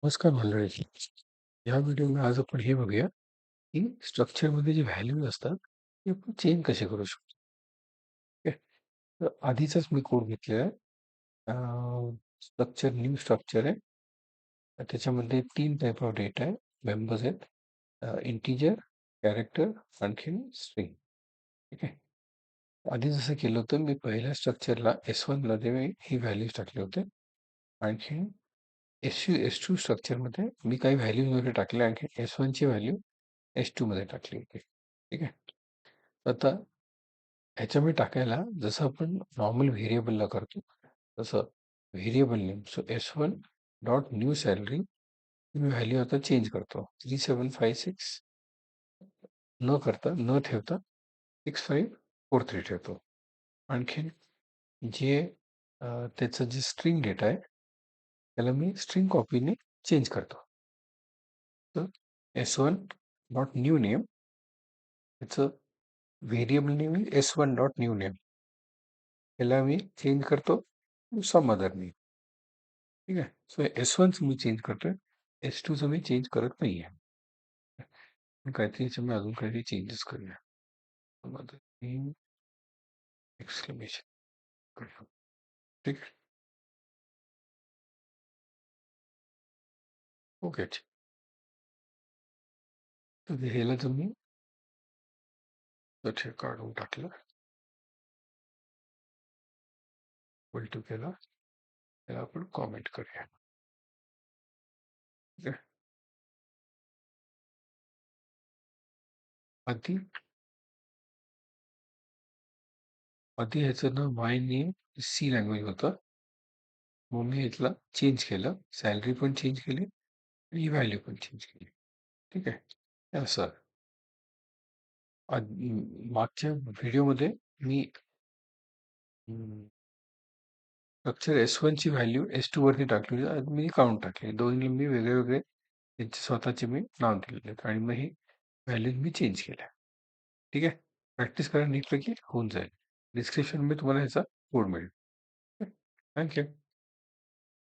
नमस्कार मंडळी. या व्हिडिओमध्ये आज आपण हे बघूया, की स्ट्रक्चरमध्ये जे व्हॅल्यूज असतात, ते आपण चेंज कसे करू शकतो. ठीक आहे. तर आधीचाच मी कोड घेतलेला आहे. स्ट्रक्चर न्यू स्ट्रक्चर आहे. तर त्याच्यामध्ये 3 टाइप ऑफ डेटा आहे. मेंबर्स आहेत. इंटिजर, कॅरेक्टर, आणखीन स्ट्रिंग. ठीक आहे. आधी जसं केलं होतं, मी पहिल्या स्ट्रक्चरला S1 मध्ये मी ही व्हॅल्यूज टाकले होते. आणखीन S2 स्ट्रक्चरमध्ये मी काही व्हॅल्यूज वगैरे टाकले. आणखी S1 ची व्हॅल्यू S2 मध्ये टाकली होती. ठीक आहे. आता ह्याच्यामध्ये टाकायला जसं आपण नॉर्मल व्हेरिएबलला करतो तसं variable name so S1 dot new salary मी व्हॅल्यू आता चेंज करतो. 3756 न करता न ठेवता 6543 ठेवतो. आणखीन जे त्याचं जे स्ट्रिंग डेटा आहे त्याला मी स्ट्रिंग कॉपीने चेंज करतो. तर S1 डॉट न्यू नेम त्याचं variable name S1 dot new name याला मी चेंज करतो सम अदर नेम. ठीक आहे. सो S1चं मी चेंज करतोय. S2चं मी चेंज करत नाही आहे. काहीतरी याच्यामध्ये अजून काहीतरी चेंजेस करूया. Some other name exclamation. ठीक आहे. ओके. तर ह्याला तुम्ही हे काढून टाकलं इक्वल टू केला त्याला आपण कॉमेंट करूया. ठीक आहे. आधी आधी ह्याचं ना माय नेम सी लँग्वेज होतं. मग मी इथला चेंज केलं. सॅलरी पण चेंज केली आणि व्हॅल्यू पण चेंज केली. ठीक आहे. हे असं मागच्या व्हिडिओमध्ये मी स्ट्रक्चर S1 ची व्हॅल्यू S2 वरती टाकली होती. आज मी काउंट टाकली. दोन्ही मी वेगळे वेगळे त्यांचे स्वतःचे मी नाव दिलेले आहेत आणि मग ही व्हॅल्यूज मी चेंज केल्या. ठीक आहे. प्रॅक्टिस करा नीटपैकी होऊन जाईल. डिस्क्रिप्शन मध्ये तुम्हाला ह्याचा कोड मिळेल. थँक्यू.